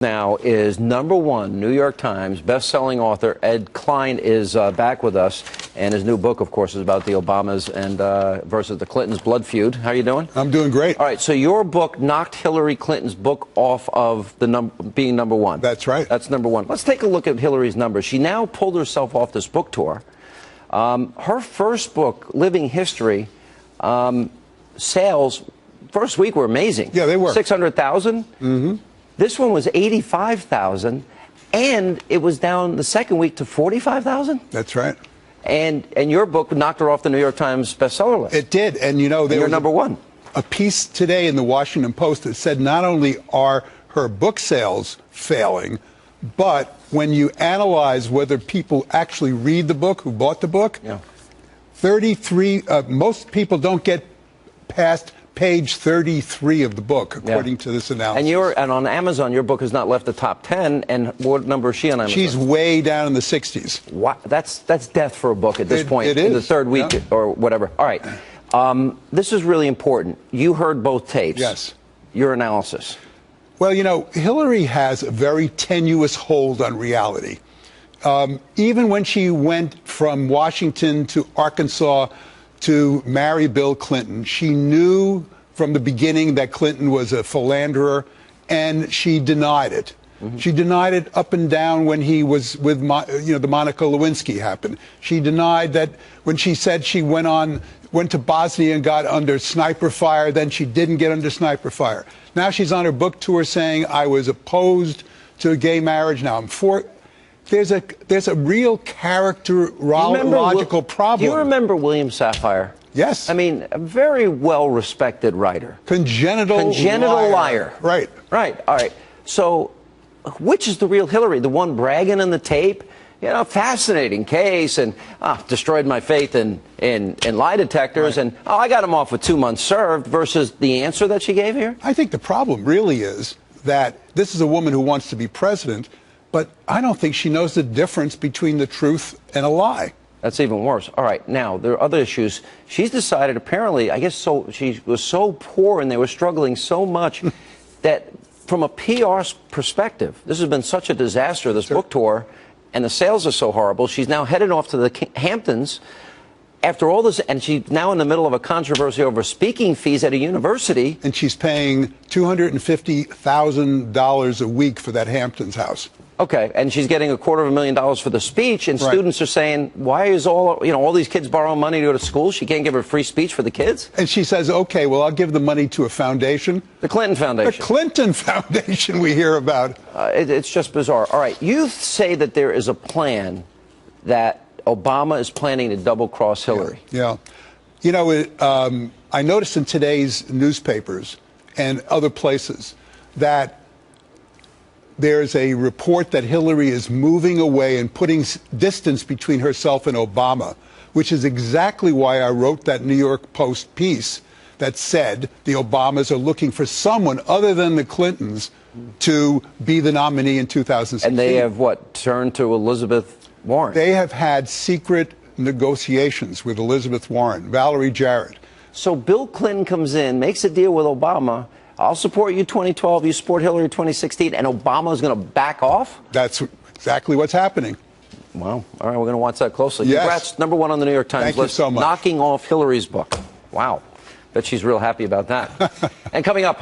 Now is #1 New York Times best-selling author Ed Klein is back with us, and his new book, of course, is about the Obamas and versus the Clintons blood feud. How are you doing? I'm doing great. All right, so your book knocked Hillary Clinton's book off of the being #1. That's right. That's #1. Let's take a look at Hillary's numbers. She now pulled herself off this book tour. Her first book, Living History, sales first week were amazing. Yeah, they were 600,000. Mm-hmm. This one was 85,000, and it was down the second week to 45,000. That's right. And your book knocked her off the New York Times bestseller list. It did, and you know, there you're was #1. A piece today in the Washington Post that said not only are her book sales failing, but when you analyze whether people actually read the book, who bought the book, 33. Most people don't get past page 33 of the book, according to this analysis. And on Amazon, your book has not left the top 10. And what number is she on Amazon? She's way down in the 60s. Wow, that's death for a book at this point. It is. In the third week or whatever. All right. This is really important. You heard both tapes. Yes. Your analysis. Well, you know, Hillary has a very tenuous hold on reality. Even when she went from Washington to Arkansas to marry Bill Clinton, she knew from the beginning that Clinton was a philanderer, and she denied it. Mm-hmm. She denied it up and down when he was with, the Monica Lewinsky happened. She denied that when she said she went to Bosnia and got under sniper fire, then she didn't get under sniper fire. Now she's on her book tour saying, I was opposed to gay marriage, now I'm for. There's a real characterological problem. Do you remember William Safire? Yes. I mean, a very well-respected writer. Congenital liar. Right. Right. All right. So, which is the real Hillary? The one bragging in the tape? You know, fascinating case, and destroyed my faith in lie detectors, and I got him off with 2 months served, versus the answer that she gave here? I think the problem really is that this is a woman who wants to be president, but I don't think she knows the difference between the truth and a lie. That's even worse. All right, now, there are other issues. She's decided, apparently, I guess she was so poor and they were struggling so much that from a PR perspective, this has been such a disaster, this book tour, and the sales are so horrible, she's now headed off to the Hamptons after all this, and she's now in the middle of a controversy over speaking fees at a university. And she's paying $250,000 a week for that Hamptons house. Okay, and she's getting $250,000 for the speech, and students are saying, why is all these kids borrowing money to go to school? She can't give a free speech for the kids? And she says, okay, well, I'll give the money to a foundation. The Clinton Foundation. The Clinton Foundation we hear about. It's just bizarre. All right, you say that there is a plan that Obama is planning to double-cross Hillary. Yeah. You know, I noticed in today's newspapers and other places that there's a report that Hillary is moving away and putting distance between herself and Obama, which is exactly why I wrote that New York Post piece that said the Obamas are looking for someone other than the Clintons to be the nominee in 2016. And they have, turned to Elizabeth Warren? They have had secret negotiations with Elizabeth Warren, Valerie Jarrett. So Bill Clinton comes in, makes a deal with Obama. I'll support you 2012, you support Hillary 2016, and Obama's going to back off? That's exactly what's happening. Wow. All right, we're going to watch that closely. Yes. Congrats, #1 on the New York Times list. Thank you so much. Knocking off Hillary's book. Wow. Bet she's real happy about that. And coming up...